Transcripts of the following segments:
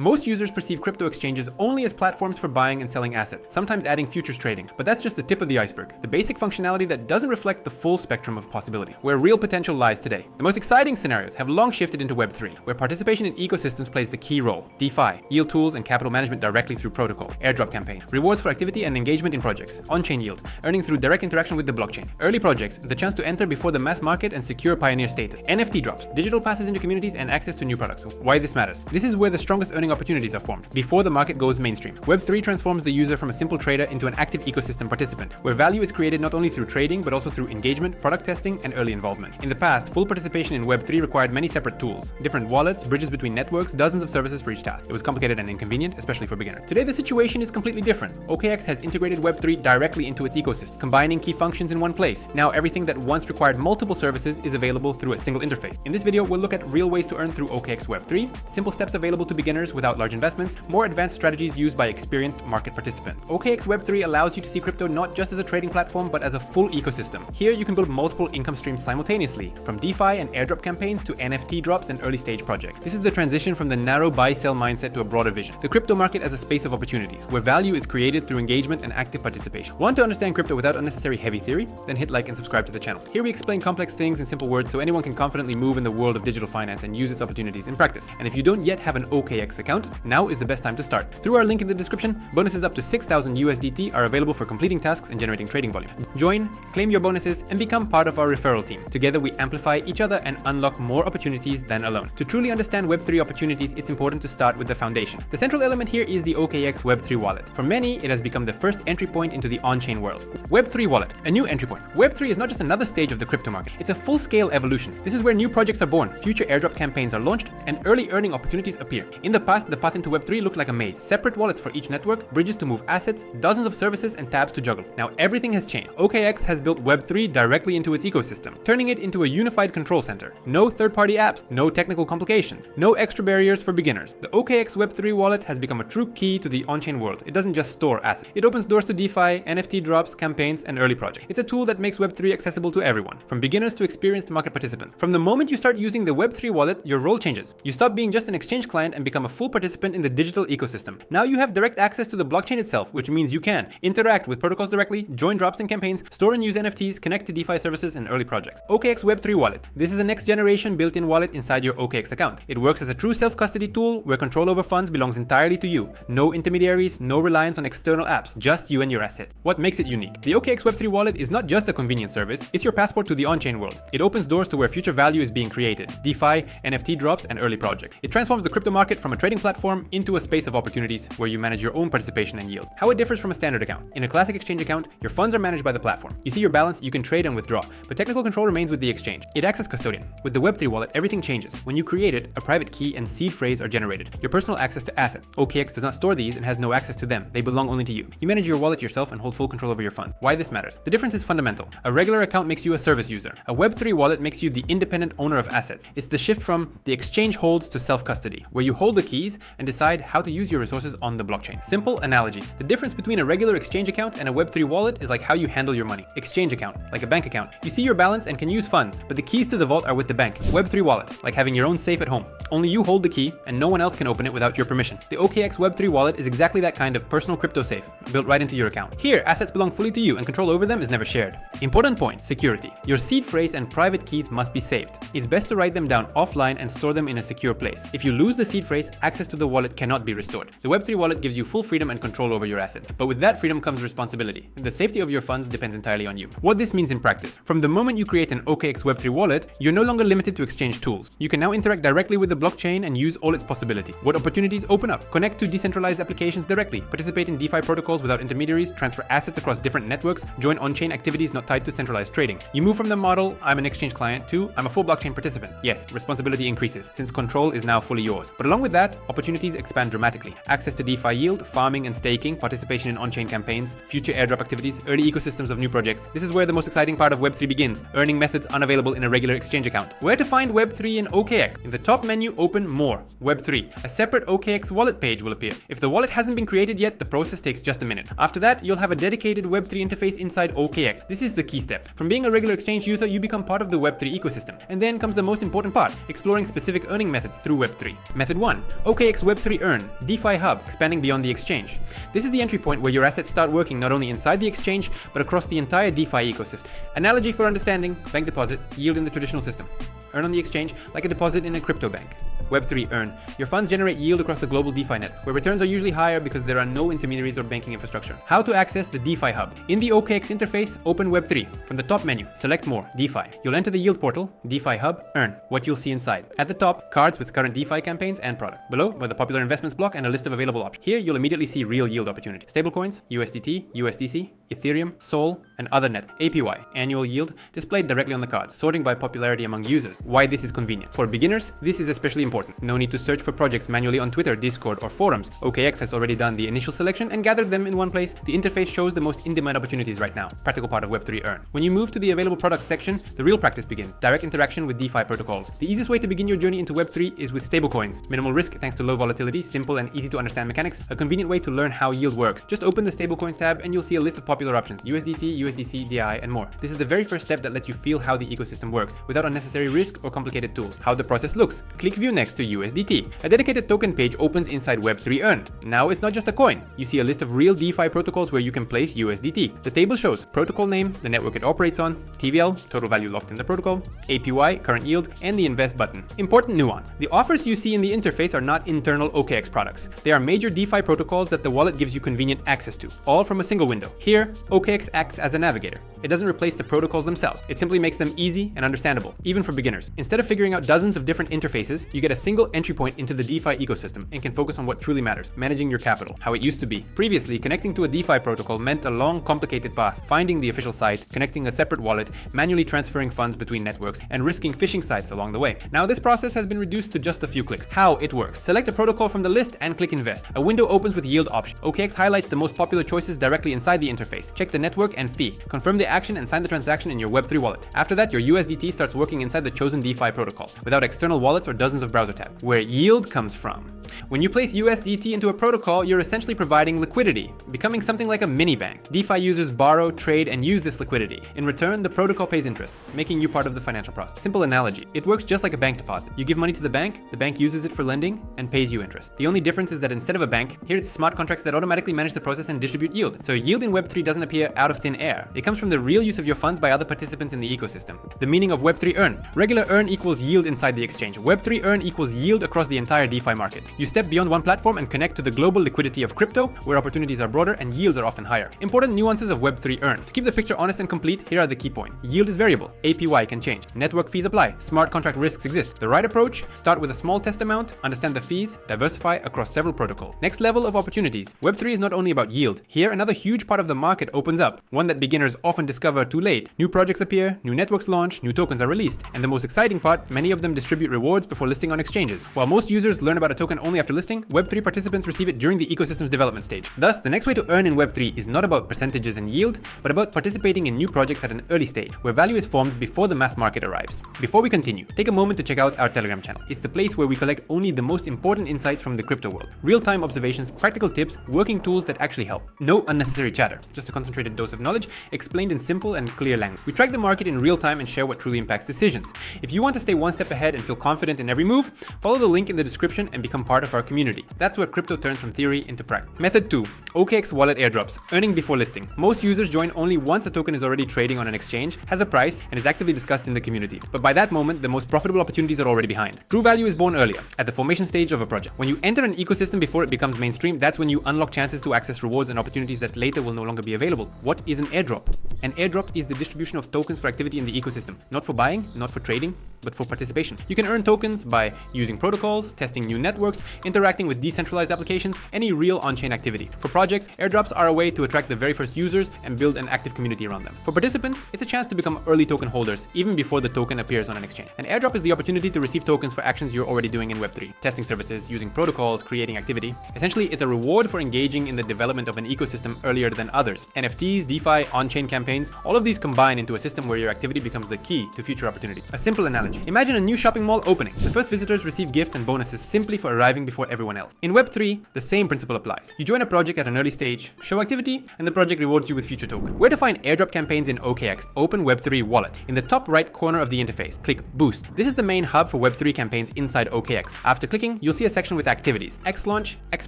Most users perceive crypto exchanges only as platforms for buying and selling assets, sometimes adding futures trading, but that's just the tip of the iceberg, the basic functionality that doesn't reflect the full spectrum of possibility, where real potential lies today. The most exciting scenarios have long shifted into Web3, where participation in ecosystems plays the key role. DeFi, yield tools and capital management directly through protocol, airdrop campaign, rewards for activity and engagement in projects, on-chain yield, earning through direct interaction with the blockchain, early projects, the chance to enter before the mass market and secure pioneer status, NFT drops, digital passes into communities and access to new products. Why this matters? This is where the strongest earning opportunities are formed, before the market goes mainstream. Web3 transforms the user from a simple trader into an active ecosystem participant, where value is created not only through trading, but also through engagement, product testing, and early involvement. In the past, full participation in Web3 required many separate tools, different wallets, bridges between networks, dozens of services for each task. It was complicated and inconvenient, especially for beginners. Today, the situation is completely different. OKX has integrated Web3 directly into its ecosystem, combining key functions in one place. Now, everything that once required multiple services is available through a single interface. In this video, we'll look at real ways to earn through OKX Web3, simple steps available to beginners without large investments, more advanced strategies used by experienced market participants. OKX Web3 allows you to see crypto not just as a trading platform, but as a full ecosystem. Here, you can build multiple income streams simultaneously, from DeFi and airdrop campaigns to NFT drops and early stage projects. This is the transition from the narrow buy-sell mindset to a broader vision. The crypto market as a space of opportunities, where value is created through engagement and active participation. Want to understand crypto without unnecessary heavy theory? Then hit like and subscribe to the channel. Here we explain complex things in simple words so anyone can confidently move in the world of digital finance and use its opportunities in practice. And if you don't yet have an OKX account, now is the best time to start. Through our link in the description, bonuses up to 6,000 USDT are available for completing tasks and generating trading volume. Join, claim your bonuses, and become part of our referral team. Together we amplify each other and unlock more opportunities than alone. To truly understand Web3 opportunities, it's important to start with the foundation. The central element here is the OKX Web3 Wallet. For many, it has become the first entry point into the on-chain world. Web3 Wallet, a new entry point. Web3 is not just another stage of the crypto market, it's a full-scale evolution. This is where new projects are born, future airdrop campaigns are launched, and early earning opportunities appear. In the past, the path into Web3 looked like a maze. Separate wallets for each network, bridges to move assets, dozens of services, and tabs to juggle. Now everything has changed. OKX has built Web3 directly into its ecosystem, turning it into a unified control center. No third-party apps, no technical complications, no extra barriers for beginners. The OKX Web3 wallet has become a true key to the on-chain world. It doesn't just store assets. It opens doors to DeFi, NFT drops, campaigns, and early projects. It's a tool that makes Web3 accessible to everyone, from beginners to experienced market participants. From the moment you start using the Web3 wallet, your role changes. You stop being just an exchange client and become a full participant in the digital ecosystem. Now you have direct access to the blockchain itself, which means you can interact with protocols directly, join drops and campaigns, store and use NFTs, connect to DeFi services and early projects. OKX Web3 Wallet. This is a next generation built-in wallet inside your OKX account. It works as a true self-custody tool where control over funds belongs entirely to you. No intermediaries, no reliance on external apps, just you and your assets. What makes it unique? The OKX Web3 wallet is not just a convenient service, it's your passport to the on-chain world. It opens doors to where future value is being created, DeFi, NFT drops, and early projects. It transforms the crypto market from a trading platform into a space of opportunities where you manage your own participation and yield. How it differs from a standard account. In a classic exchange account, your funds are managed by the platform. You see your balance, you can trade and withdraw, but technical control remains with the exchange. It acts as custodian. With the Web3 wallet, everything changes. When you create it, a private key and seed phrase are generated. Your personal access to assets. OKX does not store these and has no access to them. They belong only to you. You manage your wallet yourself and hold full control over your funds. Why this matters? The difference is fundamental. A regular account makes you a service user. A Web3 wallet makes you the independent owner of assets. It's the shift from the exchange holds to self-custody, where you hold the keys and decide how to use your resources on the blockchain. Simple analogy. The difference between a regular exchange account and a Web3 wallet is like how you handle your money. Exchange account, like a bank account. You see your balance and can use funds, but the keys to the vault are with the bank. Web3 wallet, like having your own safe at home. Only you hold the key and no one else can open it without your permission. The OKX Web3 wallet is exactly that kind of personal crypto safe, built right into your account. Here, assets belong fully to you and control over them is never shared. Important point, security. Your seed phrase and private keys must be saved. It's best to write them down offline and store them in a secure place. If you lose the seed phrase, access to the wallet cannot be restored. The Web3 wallet gives you full freedom and control over your assets, but with that freedom comes responsibility. The safety of your funds depends entirely on you. What this means in practice. From the moment you create an OKX Web3 wallet, you're no longer limited to exchange tools. You can now interact directly with the blockchain and use all its possibility. What opportunities open up? Connect to decentralized applications directly, participate in DeFi protocols without intermediaries, transfer assets across different networks, join on-chain activities not tied to centralized trading. You move from the model, I'm an exchange client, to I'm a full blockchain participant. Yes, responsibility increases, since control is now fully yours. But along with that, opportunities expand dramatically. Access to DeFi yield, farming and staking, participation in on-chain campaigns, future airdrop activities, early ecosystems of new projects. This is where the most exciting part of Web3 begins, earning methods unavailable in a regular exchange account. Where to find Web3 in OKX? In the top menu, open More, Web3. A separate OKX wallet page will appear. If the wallet hasn't been created yet, the process takes just a minute. After that, you'll have a dedicated Web3 interface inside OKX. This is the key step. From being a regular exchange user, you become part of the Web3 ecosystem. And then comes the most important part, exploring specific earning methods through Web3. Method 1. OKX Web3 Earn, DeFi Hub, expanding beyond the exchange. This is the entry point where your assets start working not only inside the exchange, but across the entire DeFi ecosystem. Analogy for understanding: bank deposit, yield in the traditional system. Earn on the exchange like a deposit in a crypto bank. Web3 Earn. Your funds generate yield across the global DeFi net, where returns are usually higher because there are no intermediaries or banking infrastructure. How to access the DeFi Hub. In the OKX interface, open Web3. From the top menu, select More, DeFi. You'll enter the yield portal, DeFi Hub, Earn. What you'll see inside. At the top, cards with current DeFi campaigns and product. Below are the popular investments block and a list of available options. Here, you'll immediately see real yield opportunities. Stablecoins, USDT, USDC, Ethereum, Sol, and other net. APY, annual yield, displayed directly on the cards, sorting by popularity among users. Why this is convenient. For beginners, this is especially important. No need to search for projects manually on Twitter, Discord, or forums. OKX has already done the initial selection and gathered them in one place. The interface shows the most in-demand opportunities right now. Practical part of Web3 Earn. When you move to the available products section, the real practice begins. Direct interaction with DeFi protocols. The easiest way to begin your journey into Web3 is with stablecoins. Minimal risk thanks to low volatility, simple and easy to understand mechanics, a convenient way to learn how yield works. Just open the stablecoins tab and you'll see a list of popular options: USDT, USDC, DI, and more. This is the very first step that lets you feel how the ecosystem works without unnecessary risk or complicated tools. How the process looks. Click View next to USDT. A dedicated token page opens inside Web3 Earn. Now it's not just a coin. You see a list of real DeFi protocols where you can place USDT. The table shows protocol name, the network it operates on, TVL, total value locked in the protocol, APY, current yield, and the invest button. Important nuance. The offers you see in the interface are not internal OKX products. They are major DeFi protocols that the wallet gives you convenient access to, all from a single window. Here, OKX acts as a navigator. It doesn't replace the protocols themselves. It simply makes them easy and understandable, even for beginners. Instead of figuring out dozens of different interfaces, you get a single entry point into the DeFi ecosystem and can focus on what truly matters: managing your capital, how it used to be. Previously, connecting to a DeFi protocol meant a long, complicated path, finding the official site, connecting a separate wallet, manually transferring funds between networks, and risking phishing sites along the way. Now this process has been reduced to just a few clicks. How it works: select a protocol from the list and click Invest. A window opens with yield options. OKX highlights the most popular choices directly inside the interface. Check the network and fee, confirm the action, and sign the transaction in your Web3 wallet. After that, your USDT starts working inside the chosen DeFi protocol, without external wallets or dozens of browser tabs. Where yield comes from. When you place USDT into a protocol, you're essentially providing liquidity, becoming something like a mini bank. DeFi users borrow, trade, and use this liquidity. In return, the protocol pays interest, making you part of the financial process. Simple analogy: it works just like a bank deposit. You give money to the bank uses it for lending and pays you interest. The only difference is that instead of a bank, here it's smart contracts that automatically manage the process and distribute yield. So yield in Web3 doesn't appear out of thin air. It comes from the real use of your funds by other participants in the ecosystem. The meaning of Web3 Earn. Regular Earn equals yield inside the exchange. Web3 Earn equals yield across the entire DeFi market. You step beyond one platform and connect to the global liquidity of crypto, where opportunities are broader and yields are often higher. Important nuances of Web3 Earn. To keep the picture honest and complete, here are the key points. Yield is variable. APY can change. Network fees apply. Smart contract risks exist. The right approach: start with a small test amount, understand the fees, diversify across several protocols. Next level of opportunities. Web3 is not only about yield. Here, another huge part of the market opens up, one that beginners often discover too late. New projects appear, new networks launch, new tokens are released, and the most exciting part, many of them distribute rewards before listing on exchanges. While most users learn about a token only after listing, Web3 participants receive it during the ecosystem's development stage. Thus, the next way to earn in Web3 is not about percentages and yield, but about participating in new projects at an early stage, where value is formed before the mass market arrives. Before we continue, take a moment to check out our Telegram channel. It's the place where we collect only the most important insights from the crypto world. Real-time observations, practical tips, working tools that actually help. No unnecessary chatter, just a concentrated dose of knowledge explained in simple and clear language. We track the market in real time and share what truly impacts decisions. If you want to stay one step ahead and feel confident in every move, follow the link in the description and become part of our community. That's where crypto turns from theory into practice. Method 2. OKX Wallet Airdrops. Earning before listing. Most users join only once a token is already trading on an exchange, has a price, and is actively discussed in the community. But by that moment, the most profitable opportunities are already behind. True value is born earlier, at the formation stage of a project. When you enter an ecosystem before it becomes mainstream, that's when you unlock chances to access rewards and opportunities that later will no longer be available. What is an airdrop? An airdrop is the distribution of tokens for activity in the ecosystem. Not for buying, not for trading, but for participation. You can earn tokens by using protocols, testing new networks, interacting with decentralized applications, any real on-chain activity. For projects, airdrops are a way to attract the very first users and build an active community around them. For participants, it's a chance to become early token holders even before the token appears on an exchange. An airdrop is the opportunity to receive tokens for actions you're already doing in Web3, testing services, using protocols, creating activity. Essentially, it's a reward for engaging in the development of an ecosystem earlier than others. NFTs, DeFi, on-chain campaigns, all of these combine into a system where your activity becomes the key to future opportunities. A simple analogy: analogy. Imagine a new shopping mall opening. The first visitors receive gifts and bonuses simply for arriving before everyone else. In Web3, the same principle applies. You join a project at an early stage, show activity, and the project rewards you with future token. Where to find airdrop campaigns in OKX Open Web3 Wallet? In the top right corner of the interface, click Boost. This is the main hub for Web3 campaigns inside OKX. After clicking, you'll see a section with activities, X Launch, X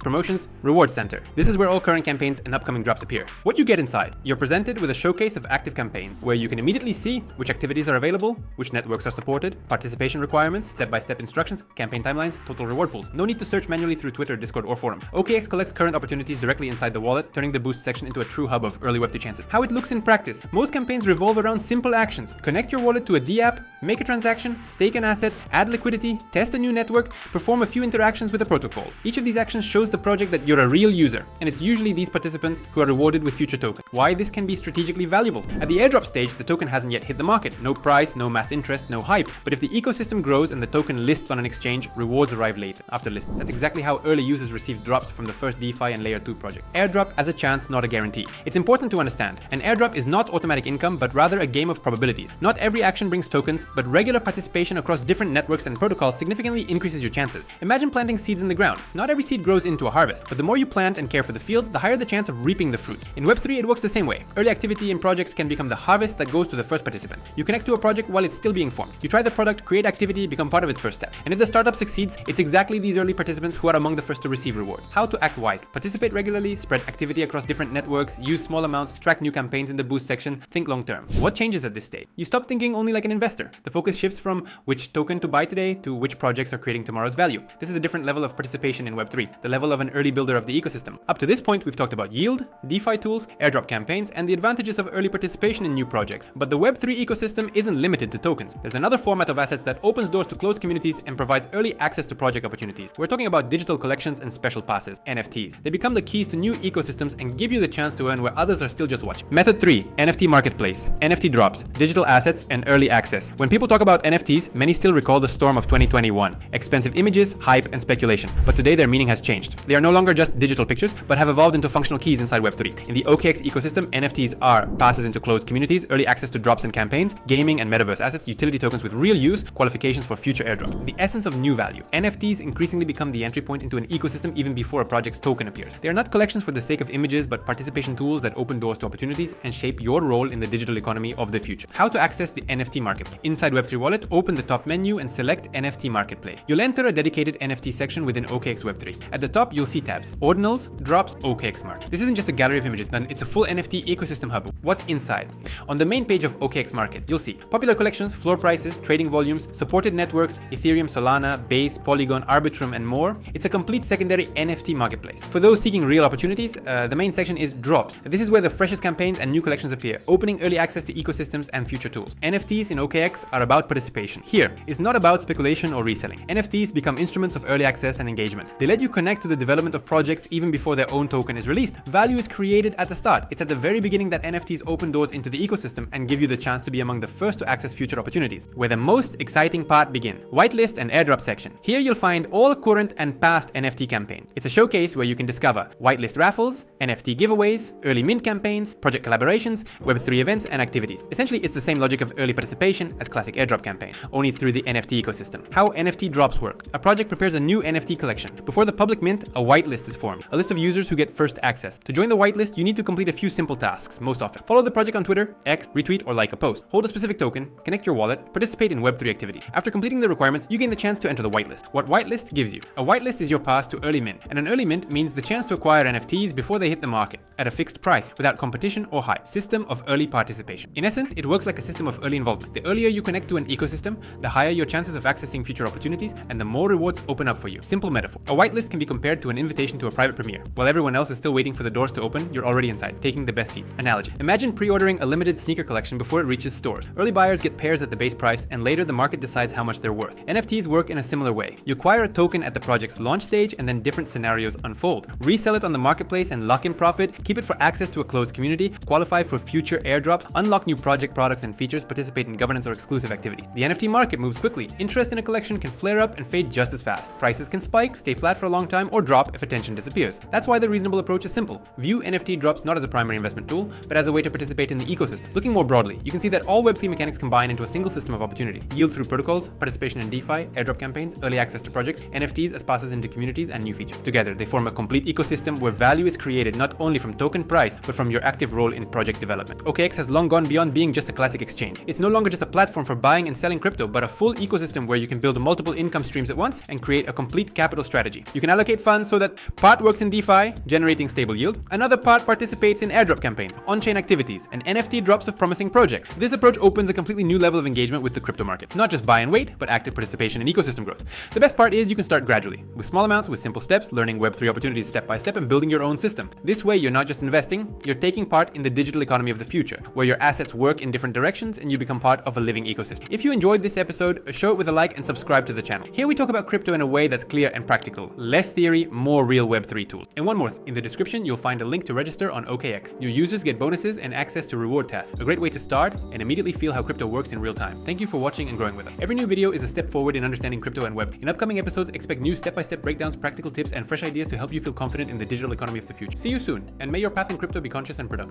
Promotions, Reward Center. This is where all current campaigns and upcoming drops appear. What you get inside? You're presented with a showcase of active campaign, where you can immediately see which activities are available, which networks are supported, participation requirements, step-by-step instructions, campaign timelines, total reward pools. No need to search manually through Twitter, Discord, or forum. OKX collects current opportunities directly inside the wallet, turning the Boost section into a true hub of early Web3 chances. How it looks in practice. Most campaigns revolve around simple actions. Connect your wallet to a DApp, make a transaction, stake an asset, add liquidity, test a new network, perform a few interactions with a protocol. Each of these actions shows the project that you're a real user, and it's usually these participants who are rewarded with future tokens. Why this can be strategically valuable? At the airdrop stage, the token hasn't yet hit the market. No price, no mass interest, no hype. But if the ecosystem grows and the token lists on an exchange, rewards arrive later, after listing. That's exactly how early users receive drops from the first DeFi and layer 2 project. Airdrop as a chance, not a guarantee. It's important to understand. An airdrop is not automatic income, but rather a game of probabilities. Not every action brings tokens, but regular participation across different networks and protocols significantly increases your chances. Imagine planting seeds in the ground. Not every seed grows into a harvest, but the more you plant and care for the field, the higher the chance of reaping the fruit. In Web3, it works the same way. Early activity in projects can become the harvest that goes to the first participants. You connect to a project while it's still being formed. You try the product, create activity, become part of its first step. And if the startup succeeds, it's exactly these early participants who are among the first to receive rewards. How to act wisely. Participate regularly, spread activity across different networks, use small amounts, track new campaigns in the Boost section, think long term. What changes at this stage? You stop thinking only like an investor. The focus shifts from which token to buy today to which projects are creating tomorrow's value. This is a different level of participation in Web3, the level of an early builder of the ecosystem. Up to this point, we've talked about yield, DeFi tools, airdrop campaigns, and the advantages of early participation in new projects. But the Web3 ecosystem isn't limited to tokens. There's another format of assets that opens doors to closed communities and provides early access to project opportunities. We're talking about digital collections and special passes, NFTs. They become the keys to new ecosystems and give you the chance to earn where others are still just watching. Method 3, NFT marketplace, NFT drops, digital assets, and early access. When people talk about NFTs, many still recall the storm of 2021. Expensive images, hype, and speculation. But today their meaning has changed. They are no longer just digital pictures, but have evolved into functional keys inside Web3. In the OKX ecosystem, NFTs are passes into closed communities, early access to drops and campaigns, gaming and metaverse assets, utility tokens with real use, qualifications for future airdrop. The essence of new value. NFTs increasingly become the entry point into an ecosystem even before a project's token appears. They are not collections for the sake of images, but participation tools that open doors to opportunities and shape your role in the digital economy of the future. How to access the NFT marketplace. Inside Web3 Wallet, open the top menu and select NFT Marketplace. You'll enter a dedicated NFT section within OKX Web3. At the top, you'll see tabs: Ordinals, Drops, OKX Market. This isn't just a gallery of images, it's a full NFT ecosystem hub. What's inside? On the main page of OKX Market, you'll see popular collections, floor prices, trading volumes, supported networks, Ethereum, Solana, Base, Polygon, Arbitrum, and more. It's a complete secondary NFT marketplace. For those seeking real opportunities, the main section is Drops. This is where the freshest campaigns and new collections appear, opening early access to ecosystems and future tools. NFTs in OKX are about participation. Here, it's not about speculation or reselling. NFTs become instruments of early access and engagement. They let you connect to the development of projects even before their own token is released. Value is created at the start. It's at the very beginning that NFTs open doors into the ecosystem and give you the chance to be among the first to access future opportunities. Where the most exciting part begins. Whitelist and airdrop section. Here you'll find all current and past NFT campaigns. It's a showcase where you can discover whitelist raffles, NFT giveaways, early mint campaigns, project collaborations, Web3 events, and activities. Essentially, it's the same logic of early participation as classic airdrop campaign, only through the NFT ecosystem. How NFT drops work. A project prepares a new NFT collection. Before the public mint, a whitelist is formed, a list of users who get first access. To join the whitelist, you need to complete a few simple tasks, most often. Follow the project on Twitter, X, retweet, or like a post. Hold a specific token, connect your wallet, participate in Web3 activity. After completing the requirements, you gain the chance to enter the whitelist. What whitelist gives you? A whitelist is your pass to early mint, and an early mint means the chance to acquire NFTs before they hit the market, at a fixed price, without competition or hype. System of early participation. In essence, it works like a system of early involvement. The earlier you connect to an ecosystem, the higher your chances of accessing future opportunities, and the more rewards open up for you. Simple metaphor. A whitelist can be compared to an invitation to a private premiere. While everyone else is still waiting for the doors to open, you're already inside, taking the best seats. Analogy. Imagine pre-ordering a limited sneaker collection before it reaches stores. Early buyers get pairs at the base price, and later the market decides how much they're worth. NFTs work in a similar way. You acquire a token at the project's launch stage, and then different scenarios unfold. Resell it on the marketplace and lock in profit, keep it for access to a closed community, qualify for future airdrops, unlock new project products and features, participate in governance or exclusive activities. The NFT market moves quickly. Interest in a collection can flare up and fade just as fast. Prices can spike, stay flat for a long time, or drop if attention disappears. That's why the reasonable approach is simple. View NFT drops not as a primary investment tool, but as a way to participate in the ecosystem. Looking more broadly, you can see that all Web3 mechanics combine into a single system of opportunity. community. Yield through protocols, participation in DeFi, airdrop campaigns, early access to projects, NFTs as passes into communities, and new features. Together, they form a complete ecosystem where value is created not only from token price, but from your active role in project development. OKX has long gone beyond being just a classic exchange. It's no longer just a platform for buying and selling crypto, but a full ecosystem where you can build multiple income streams at once and create a complete capital strategy. You can allocate funds so that part works in DeFi, generating stable yield, another part participates in airdrop campaigns, on-chain activities, and NFT drops of promising projects. This approach opens a completely new level of engagement with the crypto market. Not just buy and wait, but active participation in ecosystem growth. The best part is you can start gradually, with small amounts, with simple steps, learning Web3 opportunities step by step, and building your own system. This way, you're not just investing, you're taking part in the digital economy of the future, where your assets work in different directions and you become part of a living ecosystem. If you enjoyed this episode, show it with a like and subscribe to the channel. Here we talk about crypto in a way that's clear and practical. Less theory, more real Web3 tools. And one more, in the description, you'll find a link to register on OKX. New users get bonuses and access to reward tasks. A great way to start and immediately feel how crypto works in real time. Thank you for watching and growing with us. Every new video is a step forward in understanding crypto and Web. In upcoming episodes, expect new step-by-step breakdowns, practical tips, and fresh ideas to help you feel confident in the digital economy of the future. See you soon, and may your path in crypto be conscious and productive.